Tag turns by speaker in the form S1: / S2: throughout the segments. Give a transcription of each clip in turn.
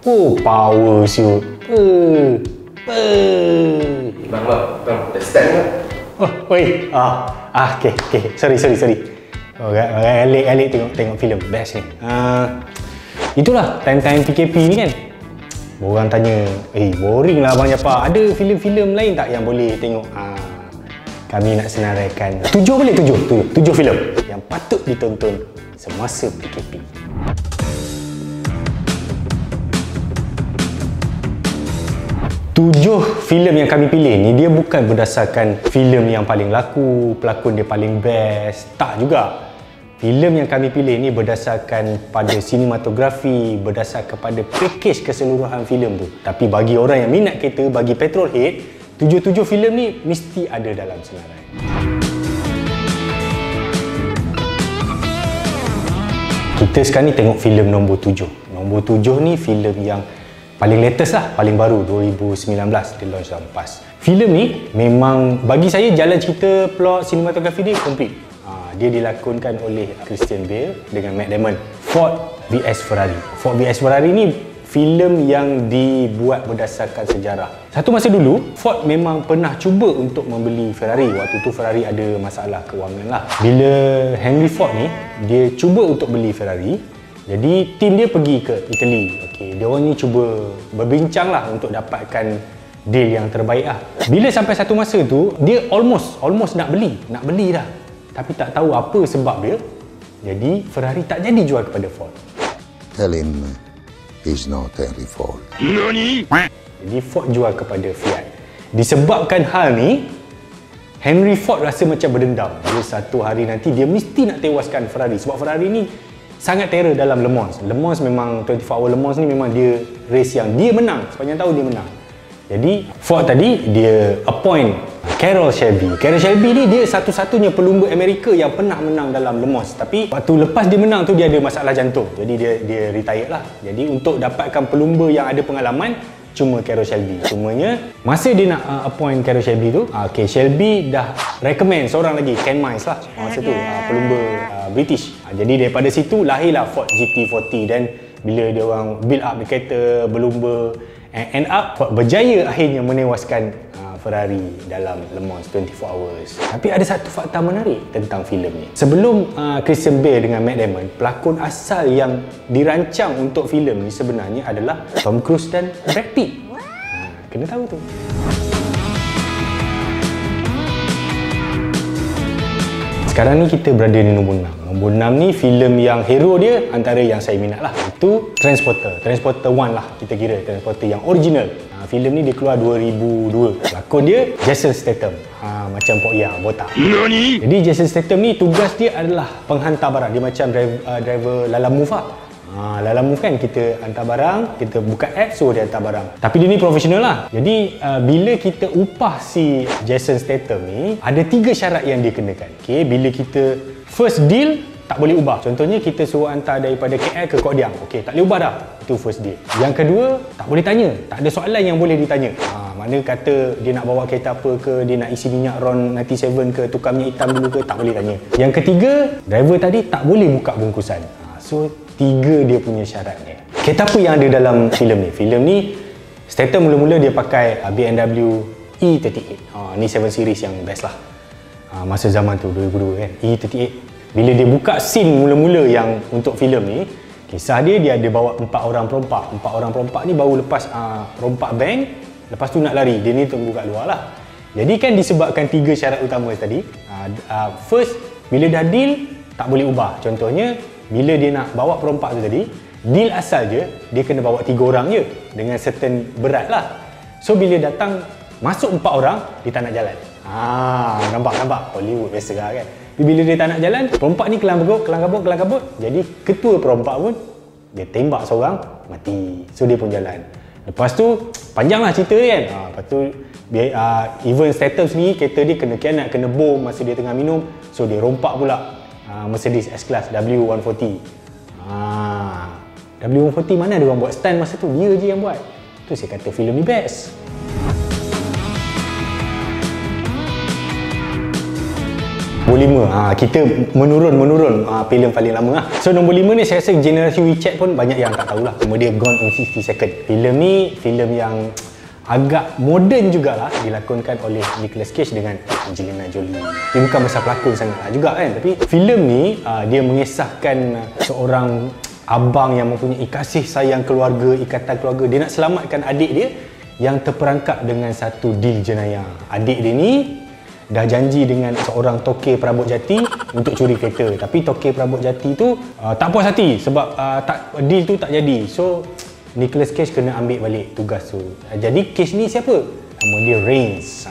S1: Oh, power shoot.
S2: Bang, dah start ke?
S1: Oh, oi. Okay. Sorry. Oh, alik tengok filem best ni. Itulah time-time PKP ni kan. Orang tanya, boring lah Abang Jaafar. Ada filem-filem lain tak yang boleh tengok? Kami nak senaraikan 7 filem yang patut ditonton semasa PKP. 7 filem yang kami pilih ni dia bukan berdasarkan filem yang paling laku, pelakon dia paling best, tak juga. Filem yang kami pilih ni berdasarkan pada sinematografi, berdasarkan kepada pakej keseluruhan filem tu. Tapi bagi orang yang minat kereta, bagi petrol head, 7 filem ni mesti ada dalam senarai. Kita sekarang ni tengok filem nombor 7. Nombor 7 ni filem yang paling latest lah, paling baru 2019 dia launch dalam PAS. Filem ni memang bagi saya jalan cerita, plot, sinematografi dia complete. Dia dilakonkan oleh Christian Bale dengan Matt Damon. Ford vs Ferrari. Ford vs Ferrari ni filem yang dibuat berdasarkan sejarah. Satu masa dulu Ford memang pernah cuba untuk membeli Ferrari. Waktu tu Ferrari ada masalah kewangan lah. Bila Henry Ford ni dia cuba untuk beli Ferrari, jadi tim dia pergi ke Italy. Dia orang ni cuba berbincang lah untuk dapatkan deal yang terbaik lah. Bila sampai satu masa tu, dia almost nak beli dah. Tapi tak tahu apa sebab dia. Jadi Ferrari tak jadi jual kepada Ford.
S3: Tell him he's not Henry Ford.
S2: Nani?
S1: Jadi Ford jual kepada Fiat. Disebabkan hal ni, Henry Ford rasa macam berdendam. Dia satu hari nanti dia mesti nak tewaskan Ferrari. Sebab Ferrari ni sangat terror dalam Le Mans. Le Mans memang 24 hour Le Mans ni memang dia race yang dia menang. Sepanjang tahun dia menang. Jadi Ford tadi dia appoint Carroll Shelby. Carroll Shelby ni dia satu-satunya pelumba Amerika yang pernah menang dalam Le Mans. Tapi waktu lepas dia menang tu dia ada masalah jantung. Jadi dia retired lah. Jadi untuk dapatkan pelumba yang ada pengalaman cuma Carroll Shelby. Cumanya masa dia nak appoint Carroll Shelby tu, Shelby dah recommend seorang lagi, Ken Miles lah masa tu, pelumba British. Jadi daripada situ lahirlah Ford GT40 dan bila dia orang build up kereta berlumba, end up Ford berjaya akhirnya menewaskan Ferrari dalam Le Mans 24 Hours. Tapi ada satu fakta menarik tentang filem ni. Sebelum Christian Bale dengan Matt Damon, pelakon asal yang dirancang untuk filem ni sebenarnya adalah Tom Cruise dan Brad Pitt. Kena tahu tu. Sekarang ni kita berada di nombor 6. Nombor 6 ni filem yang hero dia antara yang saya minat lah. Itu Transporter 1 lah kita kira. Transporter yang original. Filem ni dia keluar 2002. Pelakon dia Jason Statham. Macam Pok Ya, botak.
S2: Nani?
S1: Jadi Jason Statham ni tugas dia adalah penghantar barang. Dia macam driver Lalamove lah. Lalamove kan kita hantar barang, kita buka app so dia hantar barang. Tapi dia ni profesional lah. Jadi bila kita upah si Jason Statham ni, ada 3 syarat yang dia kenakan. Bila kita first deal tak boleh ubah. Contohnya kita suruh hantar daripada KL ke Kok Diang. Tak boleh ubah dah. Itu first deal. Yang kedua, tak boleh tanya. Tak ada soalan yang boleh ditanya. Mana kata dia nak bawa kereta apa ke, dia nak isi minyak RON 97 ke, tukar minyak hitam dulu ke, tak boleh tanya. Yang ketiga, driver tadi tak boleh buka bungkusan. So 3 dia punya syaratnya. Kereta apa yang ada dalam filem ni? Filem ni Statham mula-mula dia pakai BMW E38. Ni 7 series yang best lah. Masa zaman tu 2002 kan. E38. Bila dia buka scene mula-mula yang untuk filem ni, kisah dia ada bawa 4 orang perompak. 4 orang perompak ni baru lepas rompak bank, lepas tu nak lari. Dia ni tunggu kat luar lah. Jadi kan disebabkan 3 syarat utama tadi. First, bila dah deal, tak boleh ubah. Contohnya, bila dia nak bawa perompak tu tadi, deal asal je, dia kena bawa 3 orang je. Dengan certain berat lah. So bila datang, masuk 4 orang, dia tak nak jalan. Nampak Hollywood biasa kan. Bila dia tak nak jalan, perompak ni kelang kabut. Jadi ketua perompak pun dia tembak seorang, mati. So dia pun jalan. Lepas tu panjanglah cerita dia kan. Lepas tu even Statham sendiri kereta dia kena kianat, kena bom masa dia tengah minum. So dia rompak pula Mercedes S-Class W140. W140 mana dia orang buat stand masa tu? Dia je yang buat. Tu saya kata filem ni best. 5. Kita menurun filem paling lama lah. So nombor 5 ni saya rasa generasi WeChat pun banyak yang tak tahulah. Nama dia Gone in 60 Seconds. Filem ni filem yang agak moden jugalah, dilakonkan oleh Nicolas Cage dengan Angelina Jolie. Dia bukan besar pelakon sangatlah juga kan, tapi filem ni dia mengisahkan seorang abang yang mempunyai kasih sayang keluarga, ikatan keluarga. Dia nak selamatkan adik dia yang terperangkap dengan satu deal jenayah. Adik dia ni dah janji dengan seorang tokey perabot jati untuk curi kereta, tapi tokey perabot jati tu tak puas hati sebab deal tu tak jadi. So Nicolas Cage kena ambil balik tugas tu. Jadi Cage ni siapa? Nama dia Rains.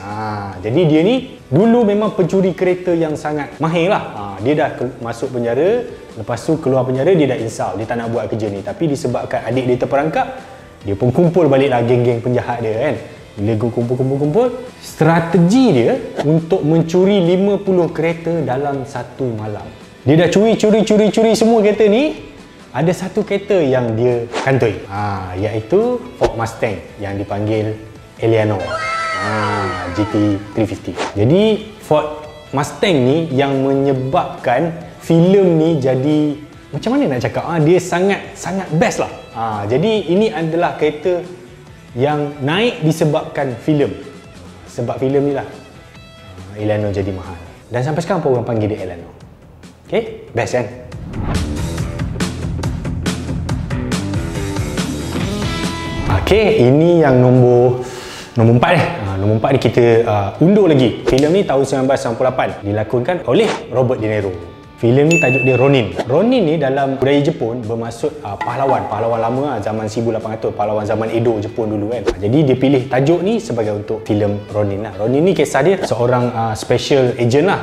S1: Jadi dia ni dulu memang pencuri kereta yang sangat mahir lah. Dia dah masuk penjara, lepas tu keluar penjara dia dah insaf, dia tak nak buat kerja ni. Tapi disebabkan adik dia terperangkap, dia pun kumpul baliklah geng-geng penjahat dia kan. Bila kumpul, strategi dia untuk mencuri 50 kereta dalam satu malam. Dia dah curi semua kereta ni. Ada satu kereta yang dia kantoi, iaitu Ford Mustang yang dipanggil Eleanor, GT350. Jadi Ford Mustang ni yang menyebabkan filem ni jadi, macam mana nak cakap, dia sangat best lah. Jadi ini adalah kereta yang naik disebabkan filem. Sebab filem ni lah Eleanor jadi mahal. Dan sampai sekarang pun orang panggil dia Eleanor. Okay, best kan? Okay, ini yang nombor 4 ni. Nombor 4 ni kita undur lagi. Filem ni tahun 1998 dilakonkan oleh Robert De Niro. Filem ni tajuk dia Ronin. Ronin ni dalam budaya Jepun bermaksud pahlawan lama zaman 1800, pahlawan zaman Edo Jepun dulu kan. Jadi dia pilih tajuk ni sebagai untuk filem Ronin lah. Ronin ni kisah dia seorang special agent lah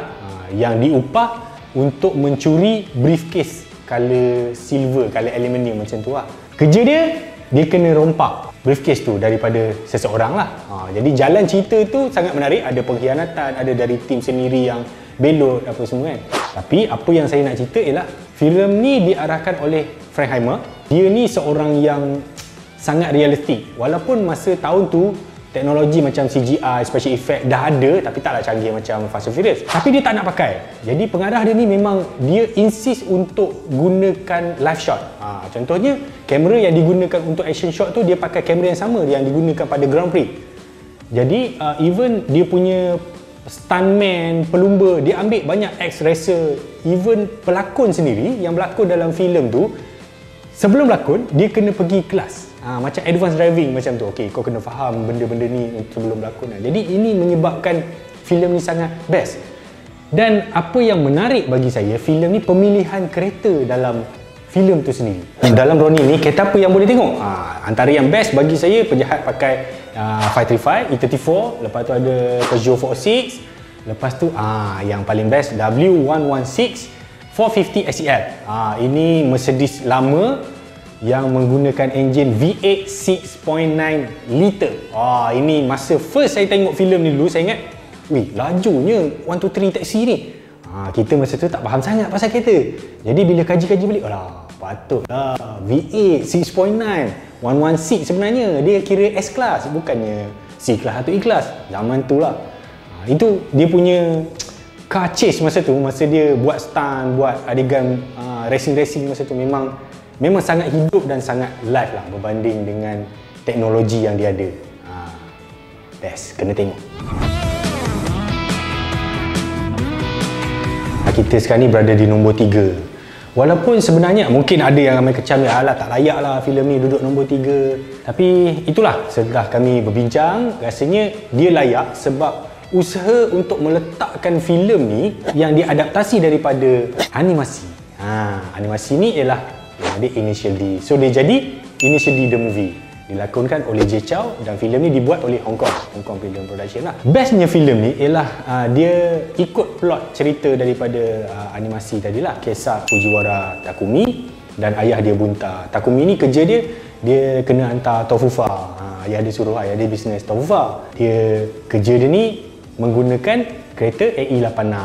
S1: yang diupah untuk mencuri briefcase color silver, color aluminium macam tu lah. Kerja dia kena rompak briefcase tu daripada seseorang lah. Jadi jalan cerita tu sangat menarik. Ada pengkhianatan, ada dari tim sendiri yang belot apa semua kan. Tapi apa yang saya nak cerita ialah filem ni diarahkan oleh Frankenheimer. Dia ni seorang yang sangat realistik. Walaupun masa tahun tu teknologi macam CGI, special effect dah ada, tapi taklah canggih macam Fast and Furious. Tapi dia tak nak pakai. Jadi pengarah dia ni memang dia insist untuk gunakan live shot. Contohnya kamera yang digunakan untuk action shot tu dia pakai kamera yang sama yang digunakan pada Grand Prix. Jadi even dia punya stuntman, pelumba, dia ambil banyak ex-racer. Even pelakon sendiri yang berlakon dalam filem tu, sebelum berlakon dia kena pergi kelas. Macam advance driving macam tu. Okey, kau kena faham benda-benda ni sebelum berlakon. Jadi ini menyebabkan filem ni sangat best. Dan apa yang menarik bagi saya, filem ni pemilihan kereta dalam filem tu sendiri. Dalam Ronin ni, kereta apa yang boleh tengok? Antara yang best bagi saya, penjahat pakai 535, E34, lepas tu ada Peugeot 406, lepas tu yang paling best W116 450 SEL. Ini Mercedes lama yang menggunakan enjin V8 6.9 liter. Ini masa first saya tengok filem ni dulu, saya ingat, wih, lajunya 123 taxi ni. Kita masa tu tak faham sangat pasal kereta. Jadi bila kaji-kaji balik, alah, patutlah V8 6.9 116 sebenarnya dia kira S-Class, bukannya C-Class atau E-Class. Zaman tu lah. Itu dia punya car chase masa tu, masa dia buat stunt, buat adegan racing-racing masa tu memang sangat hidup dan sangat live lah berbanding dengan teknologi yang dia ada. Best, kena tengok. Kita sekarang ni berada di nombor 3. Walaupun sebenarnya mungkin ada yang ramai kecam dia, alah tak layak lah filem ni duduk nombor 3. Tapi itulah, setelah kami berbincang, rasanya dia layak sebab usaha untuk meletakkan filem ni yang diadaptasi daripada animasi. Animasi ni ialah dia Initial D. So dia jadi Initial D The Movie. Dilakonkan oleh Jay Chou dan filem ni dibuat oleh Hong Kong Film Production lah. Bestnya filem ni ialah dia ikut plot cerita daripada animasi tadilah, kisah Fujiwara Takumi dan ayah dia Bunta. Takumi ni kerja dia kena hantar tofufa. Ayah dia suruh ayah dia bisnes tofufa. Dia kerja dia ni menggunakan kereta AE86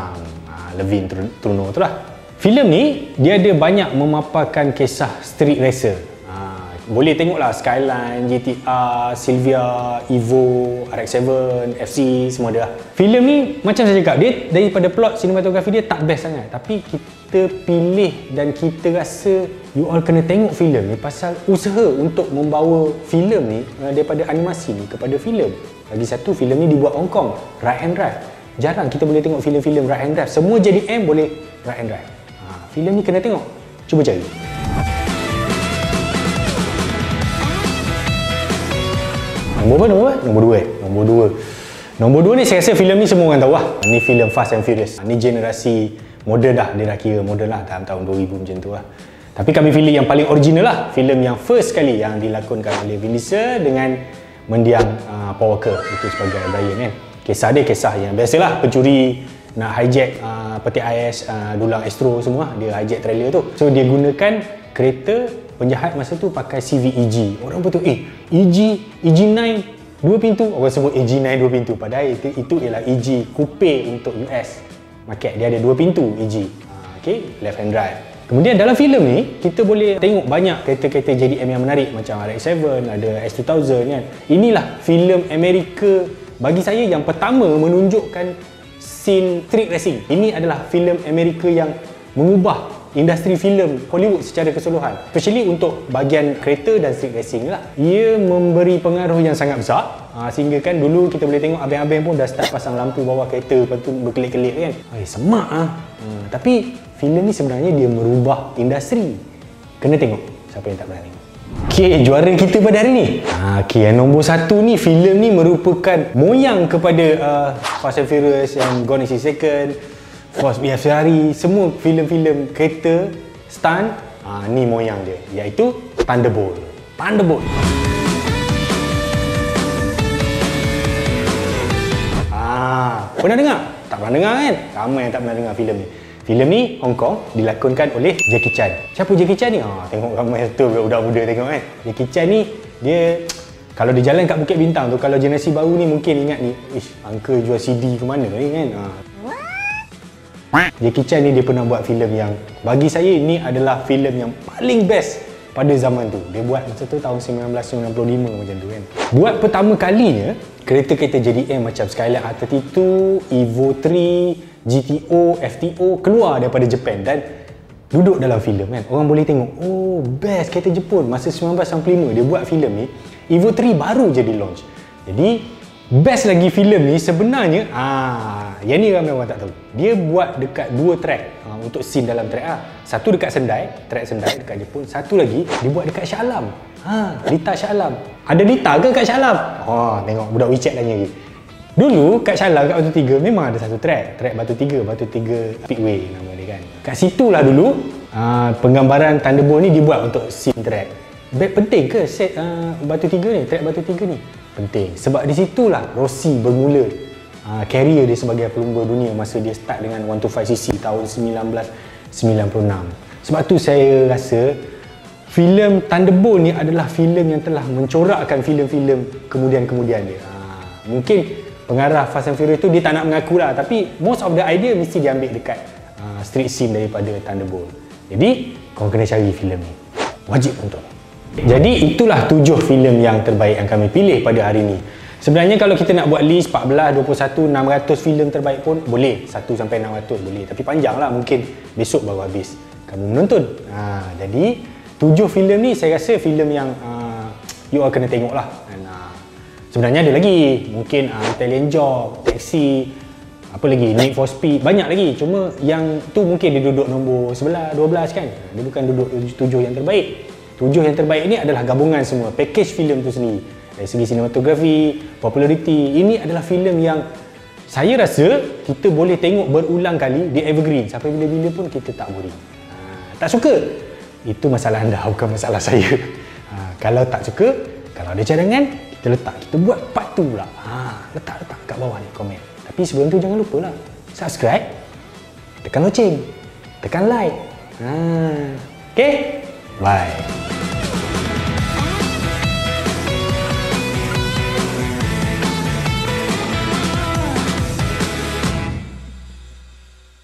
S1: Levin Truno tu lah. Filem ni dia ada banyak memaparkan kisah street racer. Boleh tengoklah Skyline, GTR, Silvia, Evo, RX-7, FC, semua ada lah. Filem ni macam saya cakap, dia daripada plot sinematografi dia tak best sangat, tapi kita pilih dan kita rasa you all kena tengok filem ni pasal usaha untuk membawa filem ni daripada animasi ni kepada filem. Lagi satu, filem ni dibuat Hong Kong, right hand drive. Jarang kita boleh tengok filem-filem right hand drive. Semua JDM boleh right hand drive. Filem ni kena tengok. Cuba cari. Nombor berapa? Nombor 2 ni saya rasa filem ni semua orang tahu lah. Ni filem Fast and Furious. Ni generasi moden dah, dia dah kira moden lah dalam tahun 2000 macam tu lah. Tapi kami pilih yang paling original lah, filem yang first sekali yang dilakonkan oleh Vin Diesel dengan mendiang Paul Walker itu sebagai Brian kan. Kisah dia kisah yang biasalah, pencuri nak hijack peti ais, dulang Astro semua, dia hijack trailer tu. So dia gunakan kereta penjahat masa tu pakai CVEG. Orang betul EG9 2 pintu, orang sebut EG9 2 pintu, padahal itu ialah EG coupe untuk US market. Dia ada 2 pintu EG. Okay, left hand drive. Kemudian dalam filem ni kita boleh tengok banyak kereta-kereta JDM yang menarik macam RX-7, ada S2000 kan. Inilah filem Amerika bagi saya yang pertama menunjukkan scene street racing. Ini adalah filem Amerika yang mengubah industri filem Hollywood secara keseluruhan, especially untuk bahagian kereta dan street racing lah. Ia memberi pengaruh yang sangat besar, sehingga kan dulu kita boleh tengok abang-abang pun dah start pasang lampu bawah kereta, lepas tu berkelip-kelip kan. Semak tapi filem ni sebenarnya dia merubah industri. Kena tengok siapa yang tak pernah tengok. Okay, juara kita pada hari ni. Okay, yang nombor 1 ni, filem ni merupakan moyang kepada Fast and Furious yang Gone in 60 Seconds, Fast BF Ferrari, semua filem-filem kereta stunt. Ni moyang dia, iaitu Thunderbolt. Pernah dengar? Tak pernah dengar kan? Ramai yang tak pernah dengar filem ni. Filem ni Hong Kong dilakonkan oleh Jackie Chan. Siapa Jackie Chan ni? Tengok ramai tu budak muda tengok kan. Jackie Chan ni dia kalau dia jalan kat Bukit Bintang tu, kalau generasi baru ni mungkin ingat ni, uncle jual CD ke mana ni kan. Jackie Chan ni dia pernah buat filem yang bagi saya ni adalah filem yang paling best pada zaman tu. Dia buat masa tu tahun 1995 macam tu kan. Buat pertama kalinya kereta-kereta JDM macam Skyline R32, Evo 3, GTO, FTO keluar daripada Jepun dan duduk dalam filem kan. Orang boleh tengok, oh best kereta Jepun masa 1995 dia buat filem ni. Evo 3 baru je di launch. Jadi best lagi filem ni sebenarnya, yang ni ramai orang tak tahu. Dia buat dekat 2 track untuk scene dalam track Satu dekat Sendai, track Sendai dekat Jepun. Satu lagi dia buat dekat Shah Alam. Lita Shah Alam. Ada Lita ke kat Shah Alam? Tengok budak WeChat tanya lagi. Dulu kat Shah Alam, kat Batu Tiga memang ada satu track Batu Tiga Speedway nama dia kan. Kat situlah dulu penggambaran Thunderbolt ni dibuat untuk scene track. Penting ke set Batu Tiga ni, track Batu Tiga ni? Penting. Sebab di situlah Rossi bermula career dia sebagai pelumba dunia masa dia start dengan 125cc tahun 1996. Sebab tu saya rasa filem Thunderbolt ni adalah filem yang telah mencorakkan filem-filem kemudian-kemudian dia. Mungkin pengarah Fast and Furious tu dia tak nak mengaku lah, tapi most of the idea mesti dia ambil dekat street scene daripada Thunderbolt. Jadi kau kena cari filem ni, wajib tonton. Jadi itulah 7 filem yang terbaik yang kami pilih pada hari ini. Sebenarnya kalau kita nak buat list 14, 21, 600 filem terbaik pun boleh, 1 sampai 600 boleh, tapi panjang lah, mungkin besok baru habis kamu menonton. Jadi 7 filem ni saya rasa filem yang you all kena tengok lah. Sebenarnya ada lagi, mungkin Italian Job, Taxi, apa lagi, Need for Speed, banyak lagi. Cuma yang tu mungkin dia duduk nombor 11, 12 kan. Dia bukan duduk 7 yang terbaik. 7 yang terbaik ni adalah gabungan semua, package filem tu sendiri. Dari segi sinematografi, populariti, ini adalah filem yang saya rasa kita boleh tengok berulang kali, dia evergreen. Sampai bila-bila pun kita tak boring. Tak suka? Itu masalah anda, bukan masalah saya. Kalau tak suka, kalau ada cadangan, kita letak, kita buat part tu pula. Letak kat bawah ni komen. Tapi sebelum tu jangan lupa lah subscribe, tekan loceng, tekan like. Okay, bye.